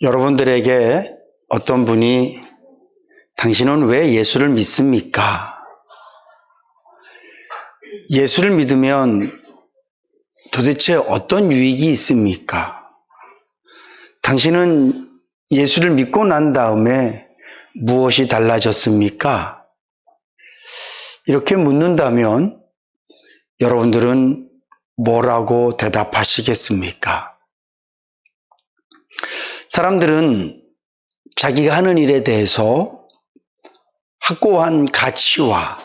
여러분들에게 어떤 분이 당신은 왜 예수를 믿습니까? 예수를 믿으면 도대체 어떤 유익이 있습니까? 당신은 예수를 믿고 난 다음에 무엇이 달라졌습니까? 이렇게 묻는다면 여러분들은 뭐라고 대답하시겠습니까? 사람들은 자기가 하는 일에 대해서 확고한 가치와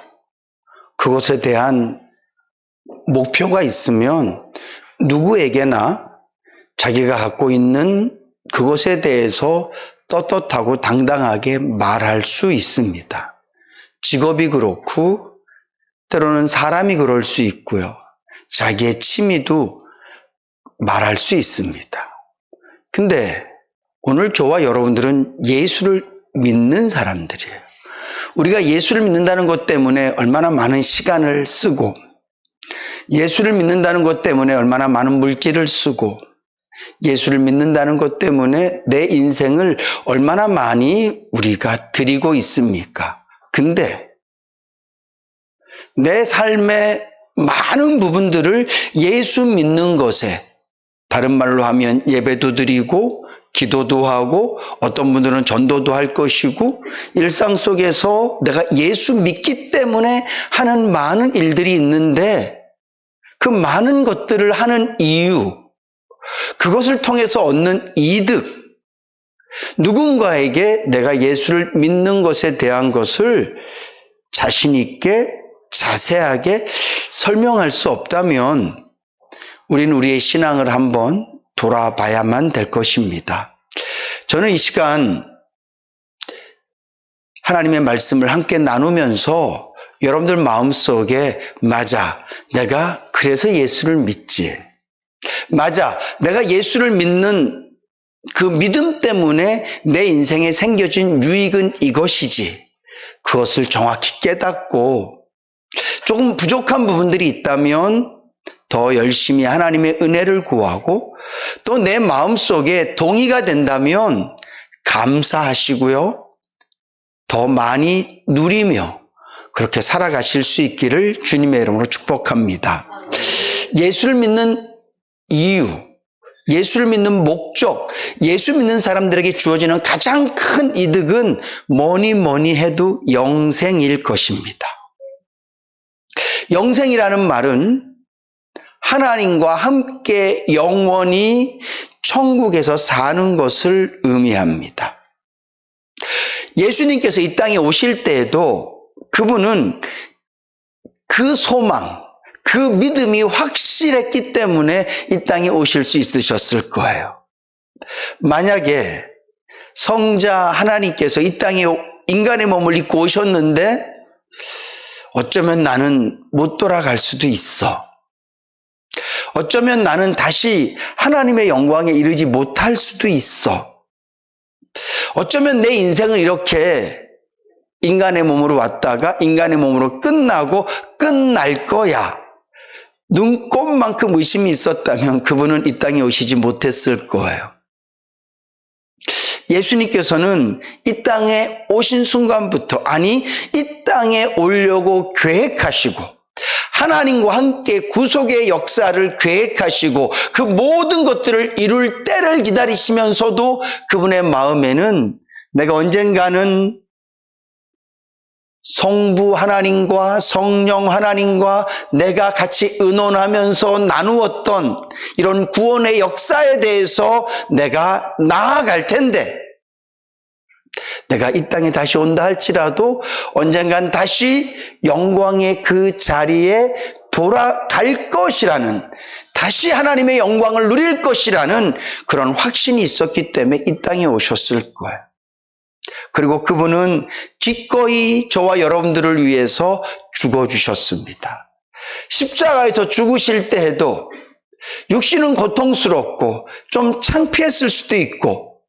그것에 대한 목표가 있으면 누구에게나 자기가 갖고 있는 그것에 대해서 떳떳하고 당당하게 말할 수 있습니다. 직업이 그렇고 때로는 사람이 그럴 수 있고요. 자기의 취미도 말할 수 있습니다. 근데 오늘 저와 여러분들은 예수를 믿는 사람들이에요. 우리가 예수를 믿는다는 것 때문에 얼마나 많은 시간을 쓰고, 예수를 믿는다는 것 때문에 얼마나 많은 물질을 쓰고, 예수를 믿는다는 것 때문에 내 인생을 얼마나 많이 우리가 드리고 있습니까? 근데 내 삶의 많은 부분들을 예수 믿는 것에, 다른 말로 하면 예배도 드리고 기도도 하고 어떤 분들은 전도도 할 것이고, 일상 속에서 내가 예수 믿기 때문에 하는 많은 일들이 있는데, 그 많은 것들을 하는 이유, 그것을 통해서 얻는 이득, 누군가에게 내가 예수를 믿는 것에 대한 것을 자신 있게 자세하게 설명할 수 없다면 우리는 우리의 신앙을 한번 돌아봐야만 될 것입니다. 저는 이 시간 하나님의 말씀을 함께 나누면서 여러분들 마음속에, 맞아, 내가 그래서 예수를 믿지, 맞아, 내가 예수를 믿는 그 믿음 때문에 내 인생에 생겨진 유익은 이것이지, 그것을 정확히 깨닫고 조금 부족한 부분들이 있다면 더 열심히 하나님의 은혜를 구하고, 또 내 마음속에 동의가 된다면 감사하시고요, 더 많이 누리며 그렇게 살아가실 수 있기를 주님의 이름으로 축복합니다. 예수를 믿는 이유, 예수를 믿는 목적, 예수 믿는 사람들에게 주어지는 가장 큰 이득은 뭐니 해도 영생일 것입니다. 영생이라는 말은 하나님과 함께 영원히 천국에서 사는 것을 의미합니다. 예수님께서 이 땅에 오실 때에도 그분은 그 소망, 그 믿음이 확실했기 때문에 이 땅에 오실 수 있으셨을 거예요. 만약에 성자 하나님께서 이 땅에 인간의 몸을 입고 오셨는데 어쩌면 나는 못 돌아갈 수도 있어, 어쩌면 나는 다시 하나님의 영광에 이르지 못할 수도 있어, 어쩌면 내 인생은 이렇게 인간의 몸으로 왔다가 인간의 몸으로 끝나고 끝날 거야, 눈꼽만큼 의심이 있었다면 그분은 이 땅에 오시지 못했을 거예요. 예수님께서는 이 땅에 오신 순간부터, 아니 이 땅에 오려고 계획하시고 하나님과 함께 구속의 역사를 계획하시고 그 모든 것들을 이룰 때를 기다리시면서도 그분의 마음에는 내가 언젠가는 성부 하나님과 성령 하나님과 내가 같이 의논하면서 나누었던 이런 구원의 역사에 대해서 내가 나아갈 텐데, 내가 이 땅에 다시 온다 할지라도 언젠간 다시 영광의 그 자리에 돌아갈 것이라는, 다시 하나님의 영광을 누릴 것이라는 그런 확신이 있었기 때문에 이 땅에 오셨을 거예요. 그리고 그분은 기꺼이 저와 여러분들을 위해서 죽어주셨습니다. 십자가에서 죽으실 때에도 육신은 고통스럽고 좀 창피했을 수도 있고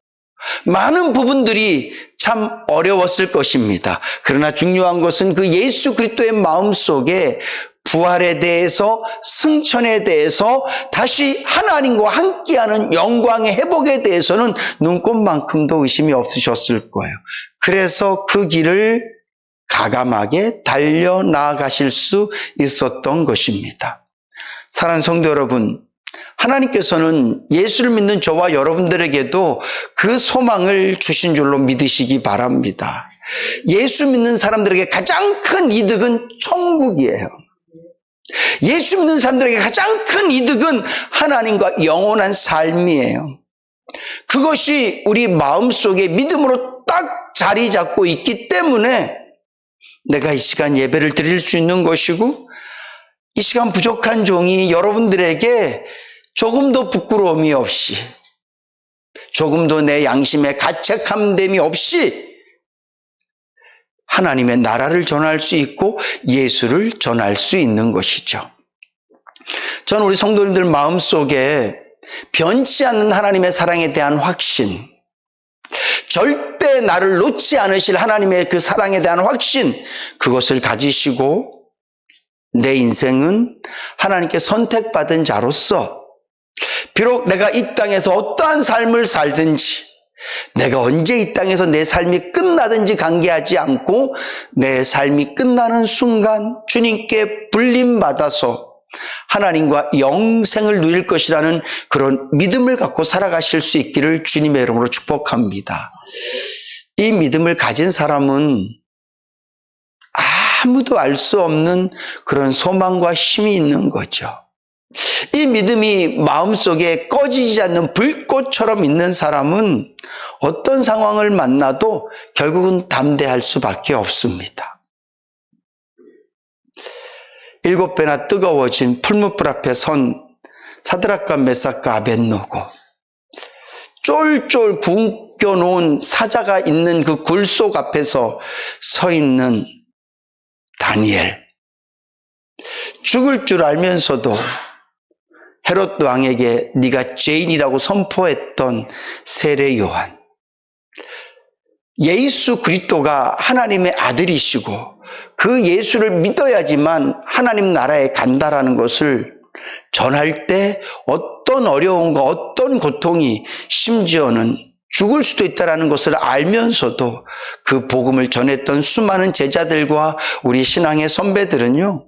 많은 부분들이 참 어려웠을 것입니다. 그러나 중요한 것은 그 예수 그리스도의 마음속에 부활에 대해서, 승천에 대해서, 다시 하나님과 함께하는 영광의 회복에 대해서는 눈꼽만큼도 의심이 없으셨을 거예요. 그래서 그 길을 가감하게 달려나가실 수 있었던 것입니다. 사랑하는 성도 여러분, 하나님께서는 예수를 믿는 저와 여러분들에게도 그 소망을 주신 줄로 믿으시기 바랍니다. 예수 믿는 사람들에게 가장 큰 이득은 천국이에요. 예수 믿는 사람들에게 가장 큰 이득은 하나님과 영원한 삶이에요. 그것이 우리 마음속에 믿음으로 딱 자리 잡고 있기 때문에 내가 이 시간 예배를 드릴 수 있는 것이고, 이 시간 부족한 종이 여러분들에게 조금도 부끄러움이 없이, 조금도 내 양심에 가책함됨이 없이 하나님의 나라를 전할 수 있고 예수를 전할 수 있는 것이죠. 저는 우리 성도님들 마음속에 변치 않는 하나님의 사랑에 대한 확신, 절대 나를 놓지 않으실 하나님의 그 사랑에 대한 확신, 그것을 가지시고 내 인생은 하나님께 선택받은 자로서 비록 내가 이 땅에서 어떠한 삶을 살든지, 내가 언제 이 땅에서 내 삶이 끝나든지 관계하지 않고 내 삶이 끝나는 순간 주님께 불림받아서 하나님과 영생을 누릴 것이라는 그런 믿음을 갖고 살아가실 수 있기를 주님의 이름으로 축복합니다. 이 믿음을 가진 사람은 아무도 알 수 없는 그런 소망과 힘이 있는 거죠. 이 믿음이 마음속에 꺼지지 않는 불꽃처럼 있는 사람은 어떤 상황을 만나도 결국은 담대할 수밖에 없습니다. 7배나 뜨거워진 풀무불 앞에 선 사드락과 메삭과 아벳노고, 쫄쫄 굶겨놓은 사자가 있는 그 굴속 앞에서 서 있는 다니엘, 죽을 줄 알면서도 헤롯 왕에게 네가 죄인이라고 선포했던 세례 요한, 예수 그리스도가 하나님의 아들이시고 그 예수를 믿어야지만 하나님 나라에 간다라는 것을 전할 때 어떤 어려움과 어떤 고통이, 심지어는 죽을 수도 있다는 것을 알면서도 그 복음을 전했던 수많은 제자들과 우리 신앙의 선배들은요,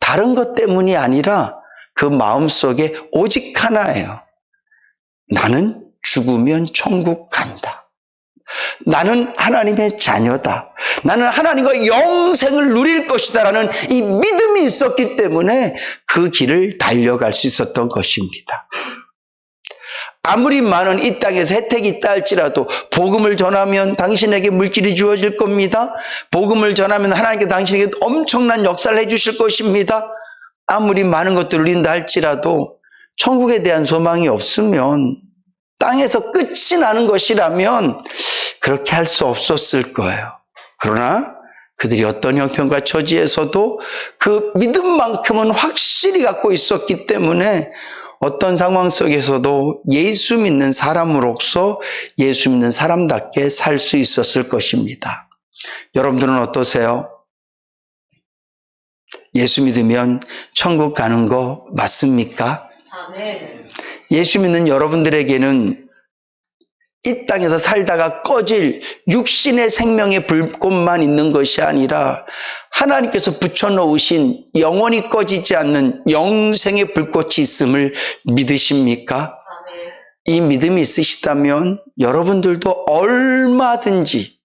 다른 것 때문이 아니라 그 마음속에 오직 하나예요. 나는 죽으면 천국 간다. 나는 하나님의 자녀다. 나는 하나님과 영생을 누릴 것이다라는 이 믿음이 있었기 때문에 그 길을 달려갈 수 있었던 것입니다. 아무리 많은 이 땅에서 혜택이 있다 할지라도 복음을 전하면 당신에게 물길이 주어질 겁니다. 복음을 전하면 하나님께 당신에게 엄청난 역사를 해주실 것입니다. 아무리 많은 것들을 누린다 할지라도 천국에 대한 소망이 없으면, 땅에서 끝이 나는 것이라면 그렇게 할 수 없었을 거예요. 그러나 그들이 어떤 형편과 처지에서도 그 믿음만큼은 확실히 갖고 있었기 때문에 어떤 상황 속에서도 예수 믿는 사람으로서 예수 믿는 사람답게 살 수 있었을 것입니다. 여러분들은 어떠세요? 예수 믿으면 천국 가는 거 맞습니까? 아멘. 예수 믿는 여러분들에게는 이 땅에서 살다가 꺼질 육신의 생명의 불꽃만 있는 것이 아니라 하나님께서 붙여놓으신 영원히 꺼지지 않는 영생의 불꽃이 있음을 믿으십니까? 이 믿음이 있으시다면 여러분들도 얼마든지,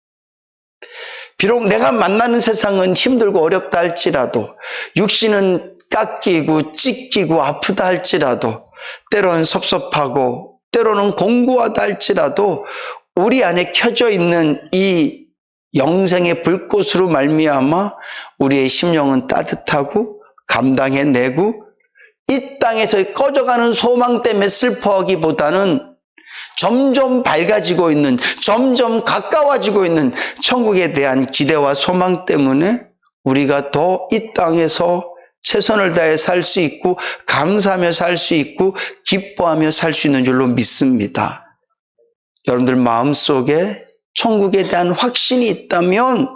비록 내가 만나는 세상은 힘들고 어렵다 할지라도, 육신은 깎이고 찢기고 아프다 할지라도, 때로는 섭섭하고 때로는 공고하다 할지라도 우리 안에 켜져 있는 이 영생의 불꽃으로 말미암아 우리의 심령은 따뜻하고 감당해내고, 이 땅에서 꺼져가는 소망 때문에 슬퍼하기보다는 점점 밝아지고 있는, 점점 가까워지고 있는 천국에 대한 기대와 소망 때문에 우리가 더 이 땅에서 최선을 다해 살 수 있고, 감사하며 살 수 있고, 기뻐하며 살 수 있는 줄로 믿습니다. 여러분들 마음속에 천국에 대한 확신이 있다면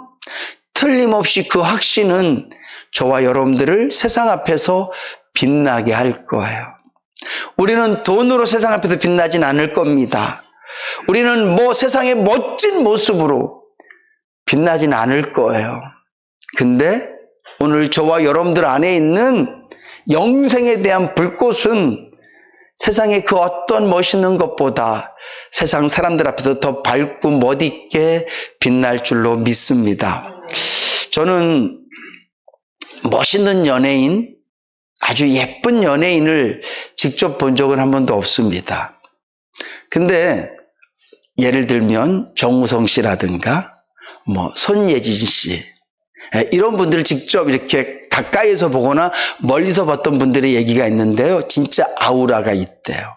틀림없이 그 확신은 저와 여러분들을 세상 앞에서 빛나게 할 거예요. 우리는 돈으로 세상 앞에서 빛나진 않을 겁니다. 우리는 세상의 멋진 모습으로 빛나진 않을 거예요. 근데 오늘 저와 여러분들 안에 있는 영생에 대한 불꽃은 세상의 그 어떤 멋있는 것보다 세상 사람들 앞에서 더 밝고 멋있게 빛날 줄로 믿습니다. 저는 멋있는 연예인, 아주 예쁜 연예인을 직접 본 적은 한 번도 없습니다. 근데 예를 들면 정우성 씨라든가 손예진 씨, 이런 분들을 직접 이렇게 가까이서 보거나 멀리서 봤던 분들의 얘기가 있는데요. 진짜 아우라가 있대요.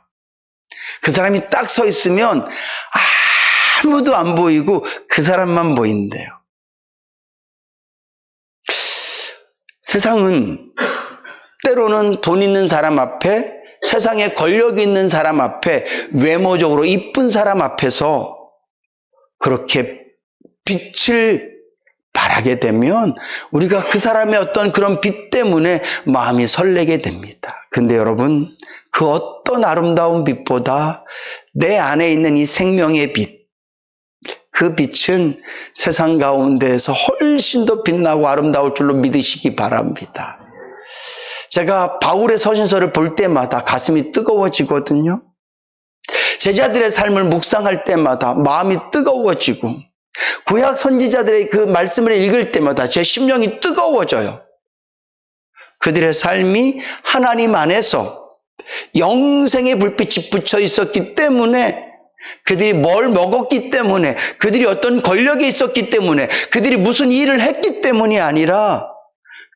그 사람이 딱 서 있으면 아무도 안 보이고 그 사람만 보인대요. 세상은 때로는 돈 있는 사람 앞에, 세상에 권력 있는 사람 앞에, 외모적으로 이쁜 사람 앞에서 그렇게 빛을 발하게 되면 우리가 그 사람의 어떤 그런 빛 때문에 마음이 설레게 됩니다. 근데 여러분, 그 어떤 아름다운 빛보다 내 안에 있는 이 생명의 빛, 그 빛은 세상 가운데에서 훨씬 더 빛나고 아름다울 줄로 믿으시기 바랍니다. 제가 바울의 서신서를 볼 때마다 가슴이 뜨거워지거든요. 제자들의 삶을 묵상할 때마다 마음이 뜨거워지고, 구약 선지자들의 그 말씀을 읽을 때마다 제 심령이 뜨거워져요. 그들의 삶이 하나님 안에서 영생의 불빛이 붙여 있었기 때문에, 그들이 뭘 먹었기 때문에, 그들이 어떤 권력에 있었기 때문에, 그들이 무슨 일을 했기 때문이 아니라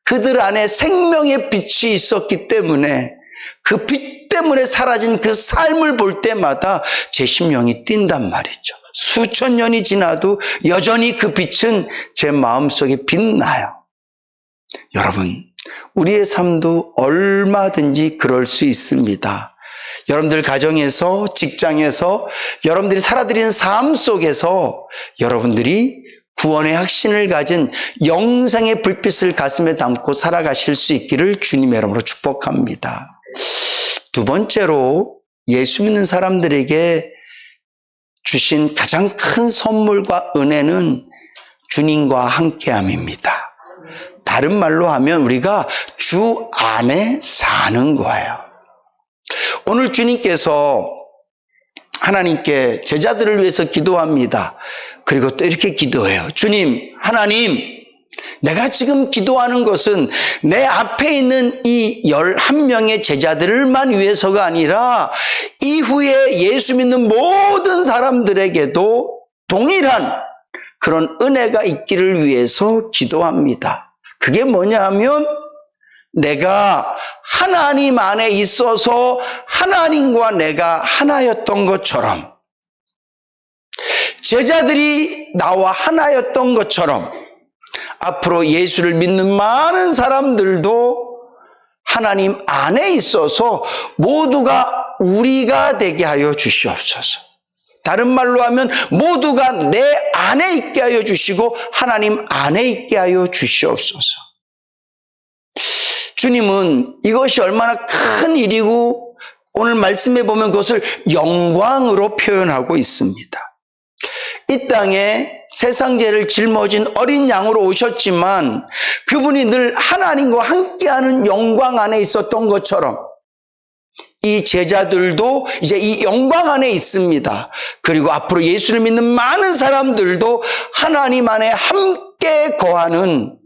그들 안에 생명의 빛이 있었기 때문에, 그 빛 때문에 사라진 그 삶을 볼 때마다 제 심령이 뛴단 말이죠. 수천 년이 지나도 여전히 그 빛은 제 마음속에 빛나요. 여러분, 우리의 삶도 얼마든지 그럴 수 있습니다. 여러분들 가정에서, 직장에서, 여러분들이 살아드리는 삶 속에서 여러분들이 구원의 확신을 가진 영생의 불빛을 가슴에 담고 살아가실 수 있기를 주님의 이름으로 축복합니다. 두 번째로, 예수 믿는 사람들에게 주신 가장 큰 선물과 은혜는 주님과 함께함입니다. 다른 말로 하면 우리가 주 안에 사는 거예요. 오늘 주님께서 하나님께 제자들을 위해서 기도합니다. 그리고 또 이렇게 기도해요. 주님, 하나님, 내가 지금 기도하는 것은 내 앞에 있는 이 11명의 제자들만 위해서가 아니라 이후에 예수 믿는 모든 사람들에게도 동일한 그런 은혜가 있기를 위해서 기도합니다. 그게 뭐냐 하면, 내가 하나님 안에 있어서 하나님과 내가 하나였던 것처럼, 제자들이 나와 하나였던 것처럼, 앞으로 예수를 믿는 많은 사람들도 하나님 안에 있어서 모두가 우리가 되게 하여 주시옵소서. 다른 말로 하면 모두가 내 안에 있게 하여 주시고 하나님 안에 있게 하여 주시옵소서. 주님은 이것이 얼마나 큰 일이고, 오늘 말씀해 보면 그것을 영광으로 표현하고 있습니다. 이 땅에 세상 죄를 짊어진 어린 양으로 오셨지만 그분이 늘 하나님과 함께하는 영광 안에 있었던 것처럼 이 제자들도 이제 이 영광 안에 있습니다. 그리고 앞으로 예수를 믿는 많은 사람들도 하나님 안에 함께 거하는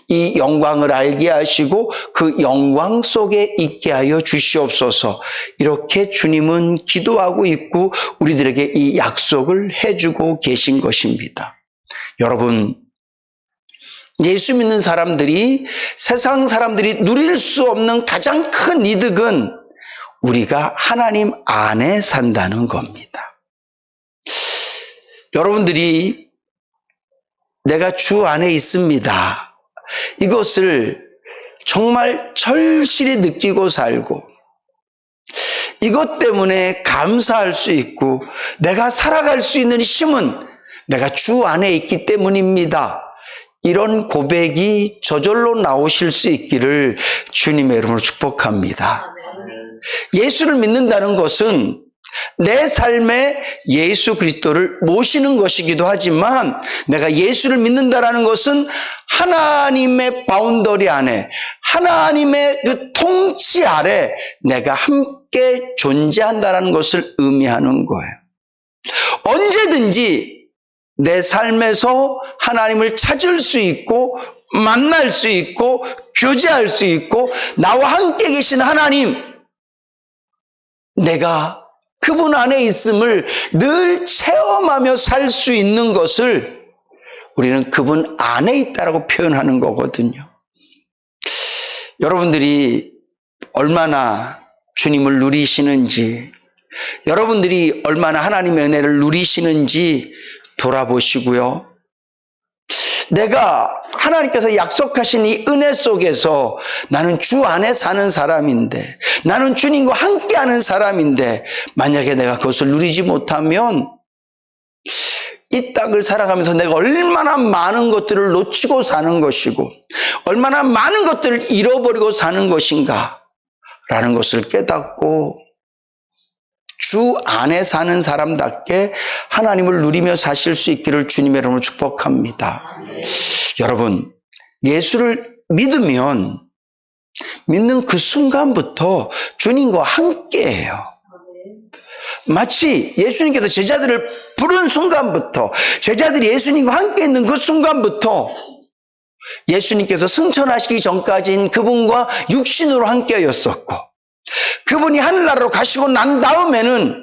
이 영광을 알게 하시고 그 영광 속에 있게 하여 주시옵소서. 이렇게 주님은 기도하고 있고 우리들에게 이 약속을 해주고 계신 것입니다. 여러분, 예수 믿는 사람들이, 세상 사람들이 누릴 수 없는 가장 큰 이득은 우리가 하나님 안에 산다는 겁니다. 여러분들이 내가 주 안에 있습니다, 이것을 정말 절실히 느끼고 살고, 이것 때문에 감사할 수 있고 내가 살아갈 수 있는 힘은 내가 주 안에 있기 때문입니다, 이런 고백이 저절로 나오실 수 있기를 주님의 이름으로 축복합니다. 예수를 믿는다는 것은 내 삶에 예수 그리스도를 모시는 것이기도 하지만, 내가 예수를 믿는다는 것은 하나님의 바운더리 안에, 하나님의 그 통치 아래 내가 함께 존재한다는 것을 의미하는 거예요. 언제든지 내 삶에서 하나님을 찾을 수 있고, 만날 수 있고, 교제할 수 있고, 나와 함께 계신 하나님, 내가 그분 안에 있음을 늘 체험하며 살 수 있는 것을 우리는 그분 안에 있다라고 표현하는 거거든요. 여러분들이 얼마나 주님을 누리시는지, 여러분들이 얼마나 하나님의 은혜를 누리시는지 돌아보시고요. 내가 하나님께서 약속하신 이 은혜 속에서 나는 주 안에 사는 사람인데, 나는 주님과 함께하는 사람인데, 만약에 내가 그것을 누리지 못하면 이 땅을 살아가면서 내가 얼마나 많은 것들을 놓치고 사는 것이고, 얼마나 많은 것들을 잃어버리고 사는 것인가 라는 것을 깨닫고, 주 안에 사는 사람답게 하나님을 누리며 사실 수 있기를 주님의 이름으로 축복합니다. 여러분, 예수를 믿으면 믿는 그 순간부터 주님과 함께해요. 마치 예수님께서 제자들을 부른 순간부터, 제자들이 예수님과 함께 있는 그 순간부터 예수님께서 승천하시기 전까지는 그분과 육신으로 함께였었고, 그분이 하늘나라로 가시고 난 다음에는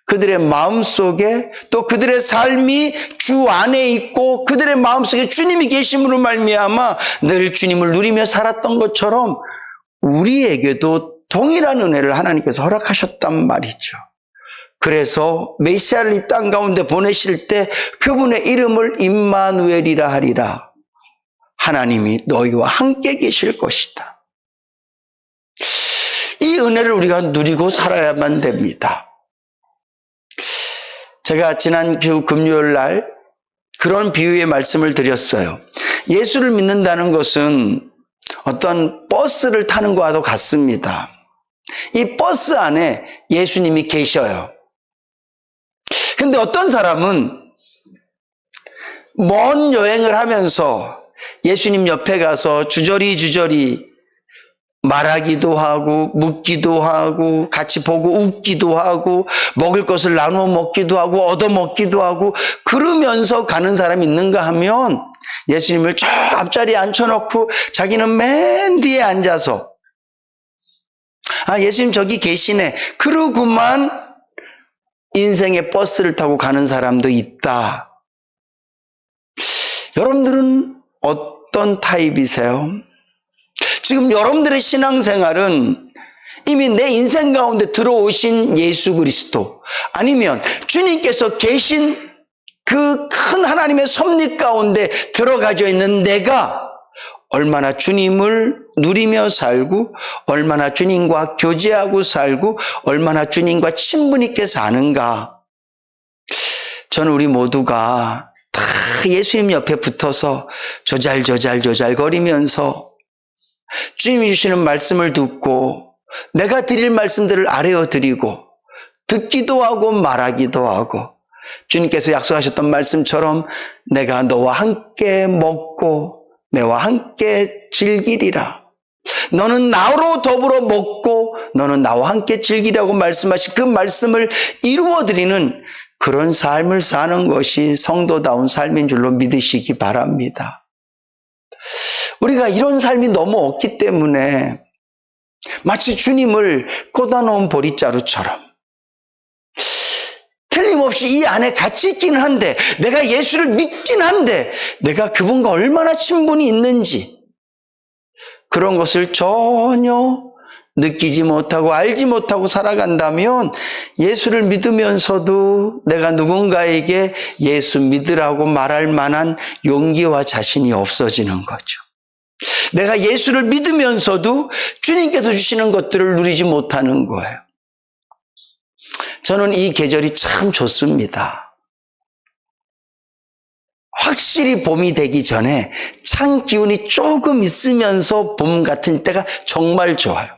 그들의 마음속에, 또 그들의 삶이 주 안에 있고 그들의 마음속에 주님이 계심으로 말미암아 늘 주님을 누리며 살았던 것처럼 우리에게도 동일한 은혜를 하나님께서 허락하셨단 말이죠. 그래서 메시아를 이 땅 가운데 보내실 때 그분의 이름을 임마누엘이라 하리라. 하나님이 너희와 함께 계실 것이다. 이 은혜를 우리가 누리고 살아야만 됩니다. 제가 지난 금요일 날 그런 비유의 말씀을 드렸어요. 예수를 믿는다는 것은 어떤 버스를 타는 것과도 같습니다. 이 버스 안에 예수님이 계셔요. 근데 어떤 사람은 먼 여행을 하면서 예수님 옆에 가서 주저리 말하기도 하고 묻기도 하고 같이 보고 웃기도 하고 먹을 것을 나누어 먹기도 하고 얻어먹기도 하고 그러면서 가는 사람이 있는가 하면, 예수님을 저 앞자리에 앉혀놓고 자기는 맨 뒤에 앉아서 예수님 저기 계시네 그러고만 인생의 버스를 타고 가는 사람도 있다. 여러분들은 어떤 타입이세요? 지금 여러분들의 신앙생활은 이미 내 인생 가운데 들어오신 예수 그리스도, 아니면 주님께서 계신 그 큰 하나님의 섭리 가운데 들어가져 있는 내가 얼마나 주님을 누리며 살고, 얼마나 주님과 교제하고 살고, 얼마나 주님과 친분 있게 사는가. 저는 우리 모두가 다 예수님 옆에 붙어서 조잘거리면서 주님이 주시는 말씀을 듣고 내가 드릴 말씀들을 아뢰어 드리고 듣기도 하고 말하기도 하고, 주님께서 약속하셨던 말씀처럼 내가 너와 함께 먹고 내와 함께 즐기리라, 너는 나로 더불어 먹고 너는 나와 함께 즐기라고 말씀하신 그 말씀을 이루어드리는 그런 삶을 사는 것이 성도다운 삶인 줄로 믿으시기 바랍니다. 우리가 이런 삶이 너무 없기 때문에 마치 주님을 꽂아놓은 보릿자루처럼 틀림없이 이 안에 같이 있긴 한데, 내가 예수를 믿긴 한데 내가 그분과 얼마나 친분이 있는지 그런 것을 전혀 느끼지 못하고 알지 못하고 살아간다면, 예수를 믿으면서도 내가 누군가에게 예수 믿으라고 말할 만한 용기와 자신이 없어지는 거죠. 내가 예수를 믿으면서도 주님께서 주시는 것들을 누리지 못하는 거예요. 저는 이 계절이 참 좋습니다. 확실히 봄이 되기 전에 찬 기운이 조금 있으면서 봄 같은 때가 정말 좋아요.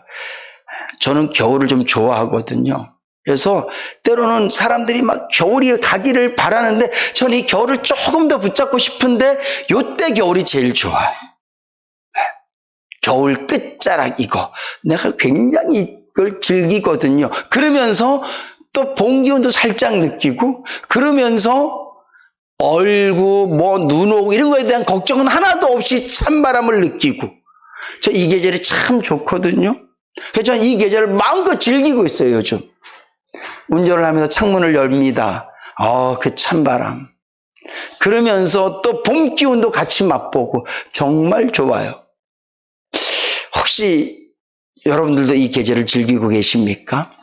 저는 겨울을 좀 좋아하거든요. 그래서 때로는 사람들이 막 겨울이 가기를 바라는데 저는 이 겨울을 조금 더 붙잡고 싶은데 요때 겨울이 제일 좋아요. 겨울 끝자락 이거 내가 굉장히 이걸 즐기거든요. 그러면서 또 봄 기운도 살짝 느끼고 그러면서 얼고 뭐 눈 오고 이런 거에 대한 걱정은 하나도 없이 찬바람을 느끼고 저 이 계절이 참 좋거든요. 그래서 저는 이 계절을 마음껏 즐기고 있어요. 요즘 운전을 하면서 창문을 엽니다. 그 찬바람 그러면서 또 봄 기운도 같이 맛보고 정말 좋아요. 혹시 여러분들도 이 계절을 즐기고 계십니까?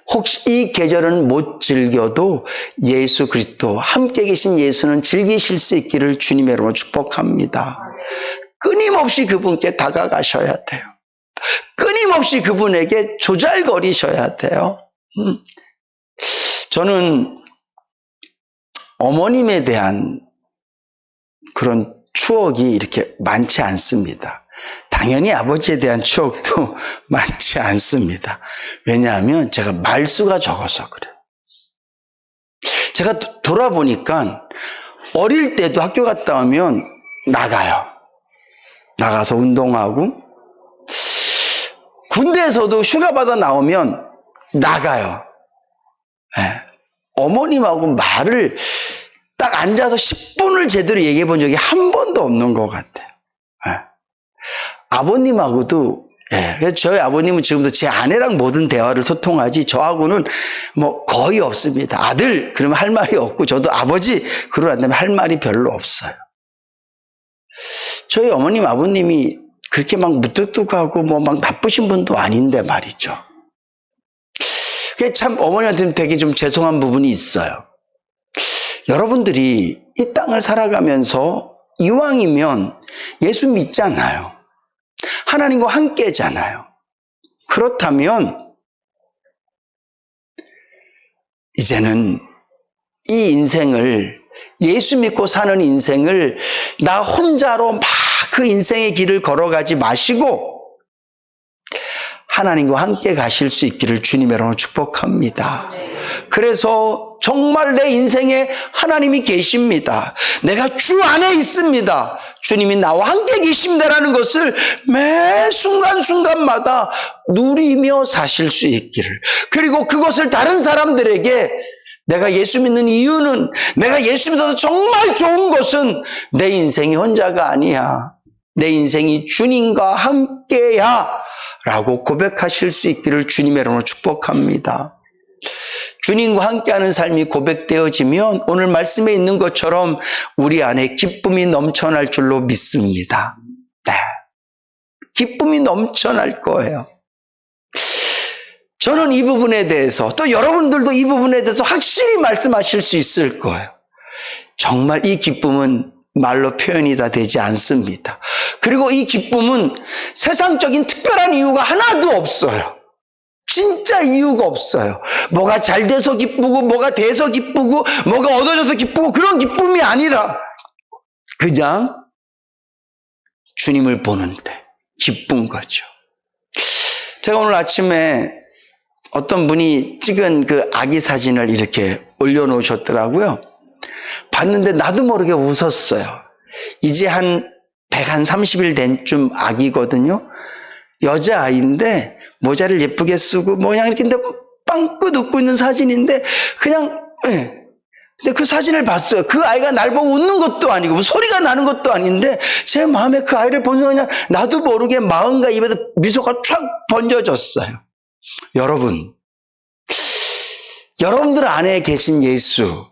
혹시 이 계절은 못 즐겨도 예수 그리스도 함께 계신 예수는 즐기실 수 있기를 주님의 이름으로 축복합니다. 끊임없이 그분께 다가가셔야 돼요. 끊임없이 그분에게 조잘거리셔야 돼요. 저는 어머님에 대한 그런 추억이 이렇게 많지 않습니다. 당연히 아버지에 대한 추억도 많지 않습니다. 왜냐하면 제가 말수가 적어서 그래요. 제가 돌아보니까 어릴 때도 학교 갔다 오면 나가요. 나가서 운동하고 군대에서도 휴가 받아 나오면 나가요. 어머님하고 말을 딱 앉아서 10분을 제대로 얘기해 본 적이 한 번도 없는 것 같아요. 아버님하고도 그래서 저희 아버님은 지금도 제 아내랑 모든 대화를 소통하지 저하고는 뭐 거의 없습니다. 아들 그러면 할 말이 없고 저도 아버지 그러고 난 다음에 할 말이 별로 없어요. 저희 어머님 아버님이 그렇게 막 무뚝뚝하고 뭐 막 나쁘신 분도 아닌데 말이죠. 그게 참 어머니한테는 되게 좀 죄송한 부분이 있어요. 여러분들이 이 땅을 살아가면서 이왕이면 예수 믿잖아요. 하나님과 함께잖아요. 그렇다면 이제는 이 인생을 예수 믿고 사는 인생을 나 혼자로 막 그 인생의 길을 걸어가지 마시고 하나님과 함께 가실 수 있기를 주님의 이름으로 축복합니다. 그래서 정말 내 인생에 하나님이 계십니다. 내가 주 안에 있습니다. 주님이 나와 함께 계십니다라는 것을 매 순간순간마다 누리며 사실 수 있기를, 그리고 그것을 다른 사람들에게 내가 예수 믿는 이유는, 내가 예수 믿어서 정말 좋은 것은 내 인생이 혼자가 아니야, 내 인생이 주님과 함께야 라고 고백하실 수 있기를 주님의 이름으로 축복합니다. 주님과 함께하는 삶이 고백되어지면 오늘 말씀에 있는 것처럼 우리 안에 기쁨이 넘쳐날 줄로 믿습니다. 네. 기쁨이 넘쳐날 거예요. 저는 이 부분에 대해서, 또 여러분들도 이 부분에 대해서 확실히 말씀하실 수 있을 거예요. 정말 이 기쁨은 말로 표현이 다 되지 않습니다. 그리고 이 기쁨은 세상적인 특별한 이유가 하나도 없어요. 진짜 이유가 없어요. 뭐가 잘 돼서 기쁘고 뭐가 돼서 기쁘고 뭐가 얻어져서 기쁘고 그런 기쁨이 아니라 그냥 주님을 보는데 기쁜 거죠. 제가 오늘 아침에 어떤 분이 찍은 그 아기 사진을 이렇게 올려놓으셨더라고요. 봤는데 나도 모르게 웃었어요. 이제 한 130일 된 쯤 아기거든요. 여자아이인데 모자를 예쁘게 쓰고 뭐 그냥 이렇게 빵긋 웃고 있는 사진인데 그냥 근데 그 사진을 봤어요. 그 아이가 날 보고 웃는 것도 아니고 뭐 소리가 나는 것도 아닌데 제 마음에 그 아이를 본 순간 나도 모르게 마음과 입에서 미소가 쫙 번져졌어요. 여러분들 안에 계신 예수,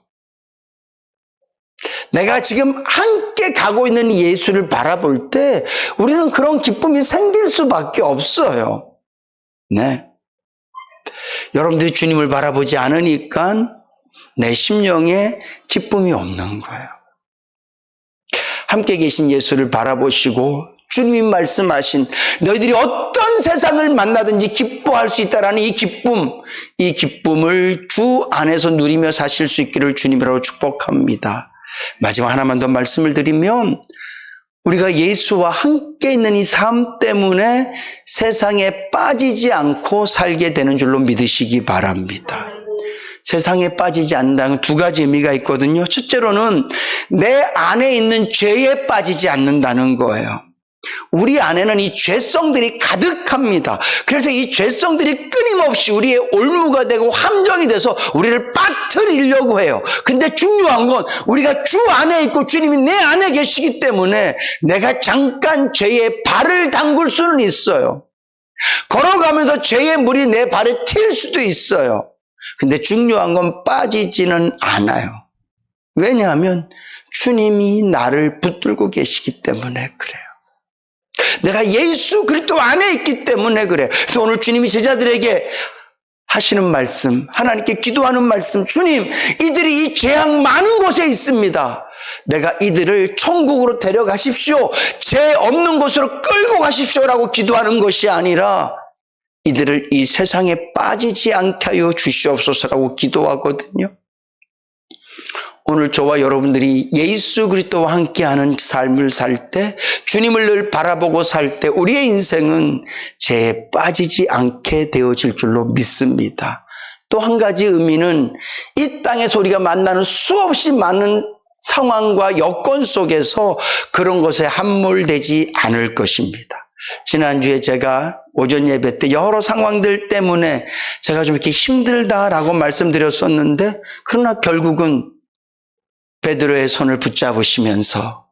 내가 지금 함께 가고 있는 예수를 바라볼 때 우리는 그런 기쁨이 생길 수밖에 없어요. 네. 여러분들이 주님을 바라보지 않으니까 내 심령에 기쁨이 없는 거예요. 함께 계신 예수를 바라보시고 주님이 말씀하신 너희들이 어떤 세상을 만나든지 기뻐할 수 있다라는 이 기쁨을 주 안에서 누리며 사실 수 있기를 주님이라고 축복합니다. 마지막 하나만 더 말씀을 드리면 우리가 예수와 함께 있는 이 삶 때문에 세상에 빠지지 않고 살게 되는 줄로 믿으시기 바랍니다. 세상에 빠지지 않는다는 두 가지 의미가 있거든요. 첫째로는 내 안에 있는 죄에 빠지지 않는다는 거예요. 우리 안에는 이 죄성들이 가득합니다. 그래서 이 죄성들이 끊임없이 우리의 올무가 되고 함정이 돼서 우리를 빠뜨리려고 해요. 근데 중요한 건 우리가 주 안에 있고 주님이 내 안에 계시기 때문에 내가 잠깐 죄에 발을 담글 수는 있어요. 걸어가면서 죄의 물이 내 발에 튈 수도 있어요. 근데 중요한 건 빠지지는 않아요. 왜냐하면 주님이 나를 붙들고 계시기 때문에 그래요. 내가 예수 그리스도 안에 있기 때문에 그래. 그래서 오늘 주님이 제자들에게 하시는 말씀, 하나님께 기도하는 말씀, 주님, 이들이 이 재앙 많은 곳에 있습니다. 내가 이들을 천국으로 데려가십시오. 죄 없는 곳으로 끌고 가십시오라고 기도하는 것이 아니라 이들을 이 세상에 빠지지 않게 하여 주시옵소서라고 기도하거든요. 오늘 저와 여러분들이 예수 그리스도와 함께하는 삶을 살 때, 주님을 늘 바라보고 살 때 우리의 인생은 죄에 빠지지 않게 되어질 줄로 믿습니다. 또 한 가지 의미는 이 땅에서 우리가 만나는 수없이 많은 상황과 여건 속에서 그런 것에 함몰되지 않을 것입니다. 지난주에 제가 오전 예배 때 여러 상황들 때문에 제가 좀 이렇게 힘들다라고 말씀드렸었는데, 그러나 결국은 베드로의 손을 붙잡으시면서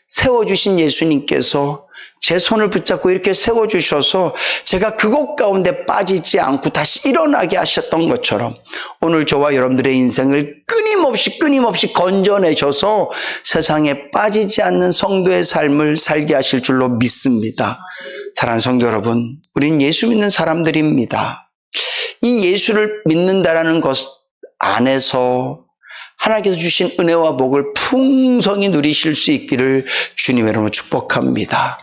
세워주신 예수님께서 제 손을 붙잡고 이렇게 세워주셔서 제가 그곳 가운데 빠지지 않고 다시 일어나게 하셨던 것처럼 오늘 저와 여러분들의 인생을 끊임없이 건져내셔서 세상에 빠지지 않는 성도의 삶을 살게 하실 줄로 믿습니다. 사랑하는 성도 여러분, 우린 예수 믿는 사람들입니다. 이 예수를 믿는다라는 것 안에서 하나님께서 주신 은혜와 복을 풍성히 누리실 수 있기를 주님의 이름으로 축복합니다.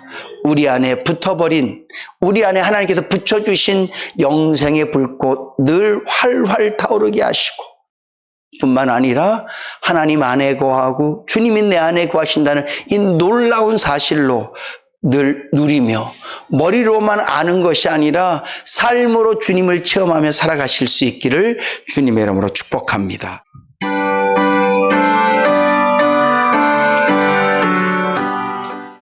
우리 안에 붙어버린, 우리 안에 하나님께서 붙여주신 영생의 불꽃 늘 활활 타오르게 하시고, 뿐만 아니라 하나님 안에 거하고 주님이 내 안에 거하신다는 이 놀라운 사실로 늘 누리며 머리로만 아는 것이 아니라 삶으로 주님을 체험하며 살아가실 수 있기를 주님의 이름으로 축복합니다.